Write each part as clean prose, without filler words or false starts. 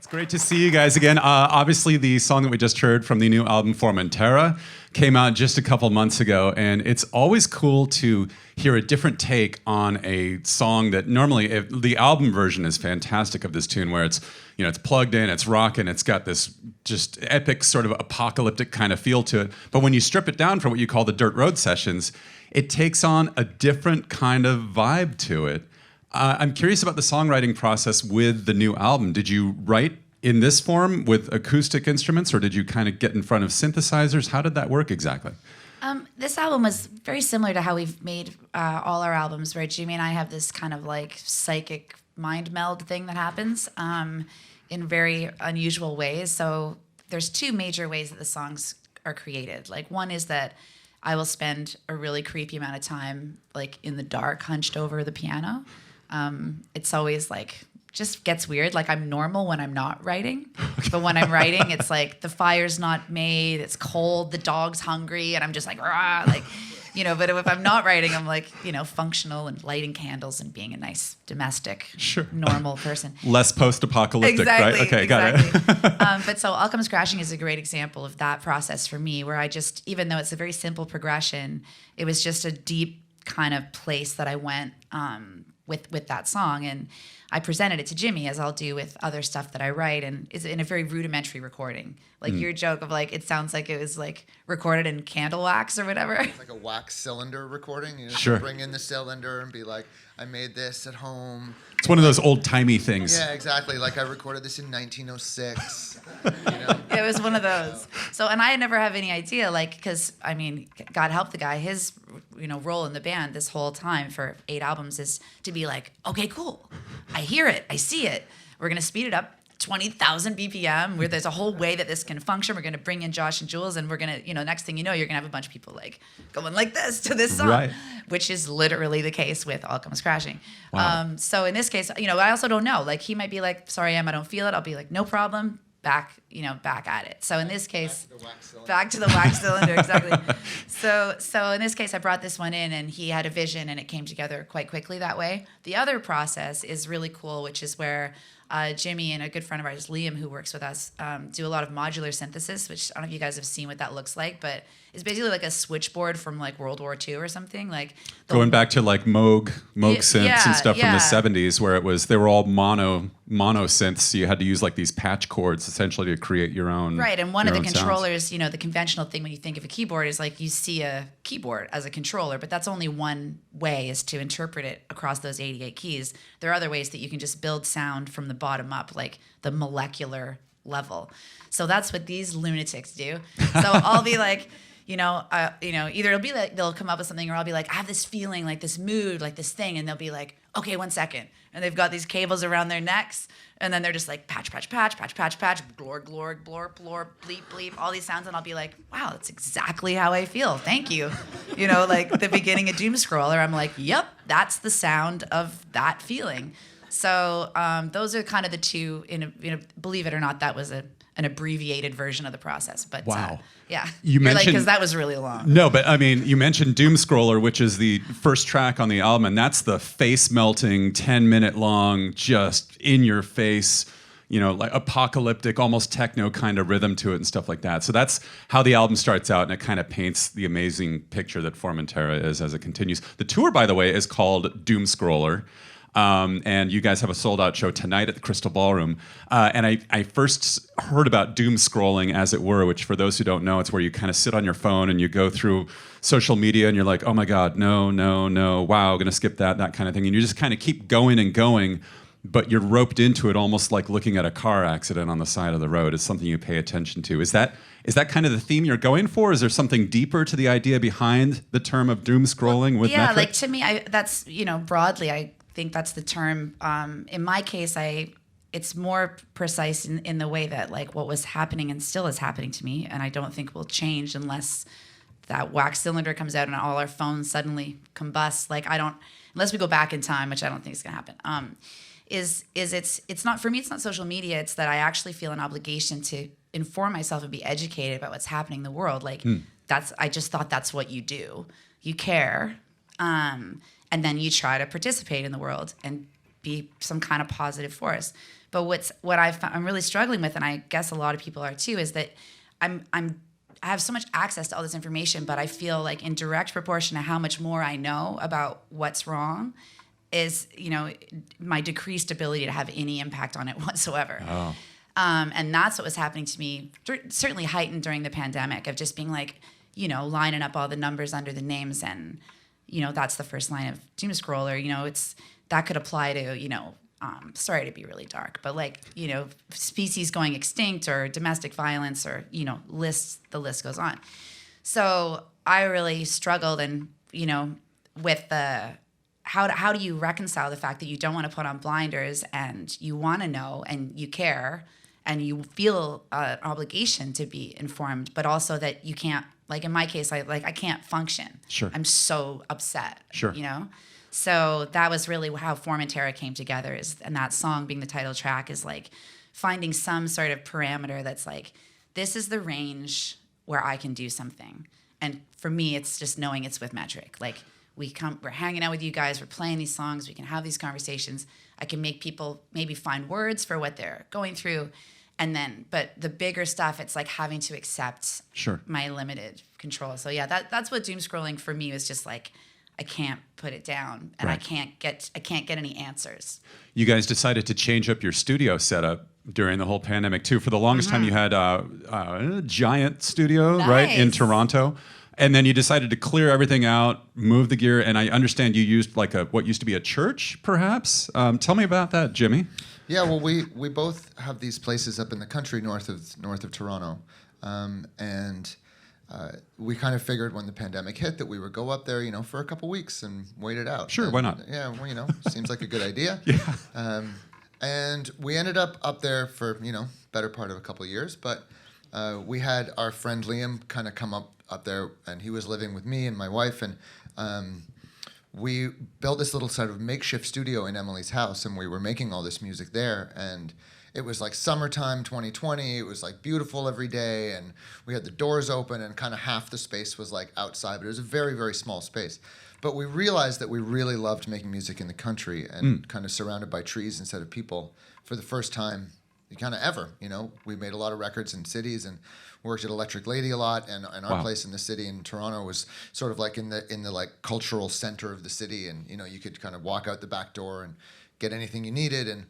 It's great to see you guys again. Obviously, the song that we just heard from the new album Formentera came out just a couple months ago, and it's always cool to hear a different take on a song that normally, the album version is fantastic of this tune, where it's, you know, it's plugged in, it's rocking, it's got this just epic sort of apocalyptic kind of feel to it. But when you strip it down from what you call the Dirt Road sessions, it takes on a different kind of vibe to it. I'm curious about the songwriting process with the new album. Did you write in this form with acoustic instruments, or did you kind of get in front of synthesizers? How did that work exactly? This album was very similar to how we've made all our albums, where Jimmy and I have this kind of like psychic mind meld thing that happens in very unusual ways. So there's two major ways that the songs are created. Like, one is that I will spend a really creepy amount of time like in the dark, hunched over the piano. It's always like, just gets weird. Like, I'm normal when I'm not writing, but when I'm writing, it's like the fire's not made, it's cold, the dog's hungry, and I'm just like, rah, like, you know. But if I'm not writing, I'm like, you know, functional and lighting candles and being a nice domestic, normal person. Less post-apocalyptic, exactly, right? Okay, exactly. got it. But so All Comes Crashing is a great example of that process for me, where I just, even though it's a very simple progression, it was just a deep kind of place that I went with that song, and I presented it to Jimmy, as I'll do with other stuff that I write, and is in a very rudimentary recording. Like your joke of like, it sounds like it was like recorded in candle wax or whatever. It's like a wax cylinder recording. You just bring in the cylinder and be like, I made this at home. It's one of those old-timey things. Yeah, exactly. Like, I recorded this in 1906. You know? It was one of those. So, and I never have any idea, like, because, I mean, God help the guy, his, you know, role in the band this whole time for 8 albums is to be like, okay, cool. I hear it. I see it. We're going to speed it up 20,000 BPM, where there's a whole way that this can function. We're going to bring in Josh and Jules, and we're going to, you know, next thing you know, you're going to have a bunch of people like going like this to this song, which is literally the case with All Comes Crashing. Wow. So in this case, you know, I also don't know. Like, he might be like, sorry, Em, I don't feel it. I'll be like, no problem. Back at it. So in this case, back to the wax cylinder, exactly. So in this case, I brought this one in, and he had a vision, and it came together quite quickly that way. The other process is really cool, which is where Jimmy and a good friend of ours, Liam, who works with us, do a lot of modular synthesis, which I don't know if you guys have seen what that looks like, but it's basically like a switchboard from like World War II or something. Like going back to like Moog synths and stuff from the 70s, where they were all mono synths, so you had to use like these patch chords essentially to create your own. Right, and one of the controllers, sounds. You know, the conventional thing when you think of a keyboard is like you see a keyboard as a controller, but that's only one way, is to interpret it across those 88 keys. There are other ways that you can just build sound from the bottom up, like the molecular level. So that's what these lunatics do. So I'll be like, either it'll be like they'll come up with something, or I'll be like, I have this feeling, like this mood, like this thing, and they'll be like, okay, 1 second, and they've got these cables around their necks, and then they're just like patch, patch, patch, patch, patch, patch, glor, glor, glor, blor, bleep, bleep, all these sounds, and I'll be like, wow, that's exactly how I feel. Thank you. You know, like the beginning of Doom Scroller, I'm like, yep, that's the sound of that feeling. So those are kind of the two. Believe it or not, that was an abbreviated version of the process. But wow, yeah, you mentioned, because that was really long. No, but I mean, you mentioned Doom Scroller, which is the first track on the album, and that's the face melting, 10-minute long, just in your face, you know, like apocalyptic, almost techno kind of rhythm to it and stuff like that. So that's how the album starts out, and it kind of paints the amazing picture that Formentera is as it continues. The tour, by the way, is called Doom Scroller. And you guys have a sold-out show tonight at the Crystal Ballroom. And I first heard about doom scrolling, as it were, which for those who don't know, it's where you kind of sit on your phone and you go through social media and you're like, oh my God, no, wow, gonna skip that kind of thing. And you just kind of keep going and going, but you're roped into it almost like looking at a car accident on the side of the road. It's something you pay attention to. Is that kind of the theme you're going for? Is there something deeper to the idea behind the term of doom scrolling with metrics? Like to me, that's, broadly, I think that's the term. In my case, it's more precise in the way that like what was happening and still is happening to me, and I don't think will change unless that wax cylinder comes out and all our phones suddenly combust. Like unless we go back in time, which I don't think is going to happen. It's not, for me, it's not social media. It's that I actually feel an obligation to inform myself and be educated about what's happening in the world. Like I just thought that's what you do. You care. And then you try to participate in the world. And be some kind of positive force. But what I'm really struggling with, and I guess a lot of people are too, is that I have so much access to all this information, but I feel like in direct proportion to how much more I know about what's wrong is, my decreased ability to have any impact on it whatsoever. Oh. And that's what was happening to me, certainly heightened during the pandemic, of just being like, lining up all the numbers under the names, and, that's the first line of Doom Scroller. That could apply to, sorry to be really dark, but like, species going extinct or domestic violence or, the list goes on. So I really struggled, and, with how do you reconcile the fact that you don't want to put on blinders and you want to know and you care and you feel an obligation to be informed, but also that you can't, like in my case, I can't function. Sure. I'm so upset. Sure. So that was really how Formentera came together, and that song being the title track is like finding some sort of parameter that's like, this is the range where I can do something. And for me, it's just knowing it's with metric. Like we're hanging out with you guys, we're playing these songs, we can have these conversations. I can make people maybe find words for what they're going through. But the bigger stuff, it's like having to accept my limited control. So yeah, that's what doom scrolling for me was just like, I can't put it down, and right. I can't get any answers. You guys decided to change up your studio setup during the whole pandemic too. For the longest time, you had a giant studio, right, in Toronto. And then you decided to clear everything out, move the gear, and I understand you used like what used to be a church, perhaps. Tell me about that, Jimmy. Yeah, well, we both have these places up in the country north of Toronto, and we kind of figured when the pandemic hit that we would go up there, for a couple weeks and wait it out. Sure, why not? Yeah, well, seems like a good idea. Yeah. And we ended up there for better part of a couple of years, but we had our friend Liam kind of come up there, and he was living with me and my wife, and we built this little sort of makeshift studio in Emily's house, and we were making all this music there, and it was like summertime 2020. It was like beautiful every day, and we had the doors open, and kind of half the space was like outside, but it was a very, very small space. But we realized that we really loved making music in the country and kind of surrounded by trees instead of people for the first time kind of ever. We made a lot of records in cities and worked at Electric Lady a lot, and our place in the city in Toronto was sort of like in the like cultural center of the city, and you could kind of walk out the back door and get anything you needed, and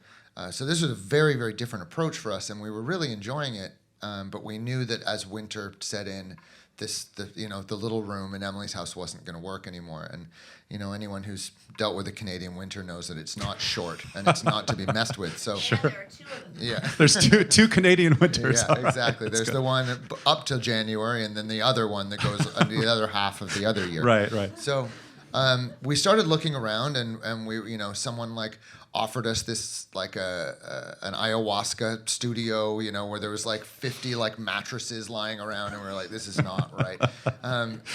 so this was a very, very different approach for us, and we were really enjoying it, but we knew that as winter set in, the little room in Emily's house wasn't going to work anymore. And anyone who's dealt with a Canadian winter knows that it's not short and it's not to be messed with. So Yeah, there are two of them. yeah, There's two Canadian winters. yeah, exactly. There's the one up till January, and then the other one that goes the other half of the other year. Right. So we started looking around, and we someone like offered us this like an ayahuasca studio, where there was like 50 like mattresses lying around, and we were like, this is not right.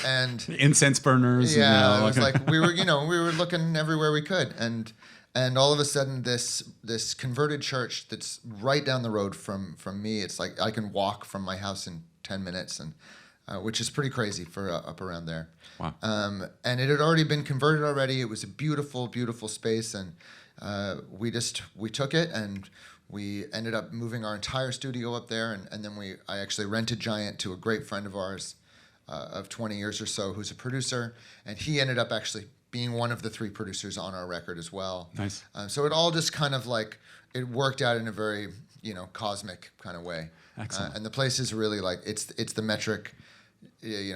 And incense burners. Yeah, it was like we were looking everywhere we could, and all of a sudden this converted church that's right down the road from me. It's like I can walk from my house in 10 minutes, and which is pretty crazy for up around there. Wow. And it had already been converted already. It was a beautiful, beautiful space, and we took it, and we ended up moving our entire studio up there, and then I actually rented Giant to a great friend of ours of 20 years or so, who's a producer, and he ended up actually being one of the 3 producers on our record as well. Nice. So it all just kind of like it worked out in a very cosmic kind of way. Excellent. And the place is really like it's the metric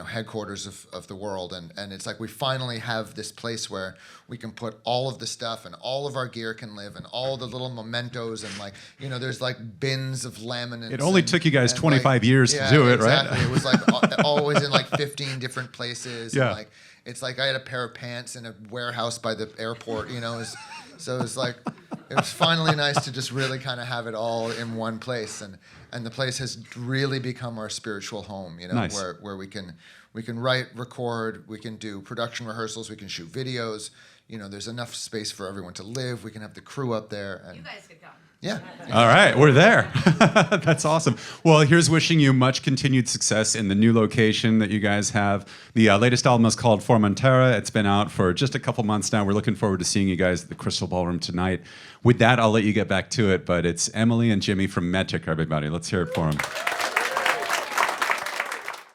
headquarters of the world, and it's like we finally have this place where we can put all of the stuff, and all of our gear can live, and all the little mementos, and like there's like bins of laminates. It only took you guys 25 years to do it, exactly. right? It was like always in like 15 different places. Yeah. And like it's like I had a pair of pants in a warehouse by the airport. So it's like it was finally nice to just really kind of have it all in one place, and the place has really become our spiritual home. Nice. Where we can write, record, we can do production rehearsals, we can shoot videos. There's enough space for everyone to live. We can have the crew up there. And You guys could come. Yeah. All right, we're there. That's awesome. Well, here's wishing you much continued success in the new location that you guys have. The latest album is called Formentera. It's been out for just a couple months now. We're looking forward to seeing you guys at the Crystal Ballroom tonight. With that, I'll let you get back to it, but it's Emily and Jimmy from Metric, everybody. Let's hear it for them.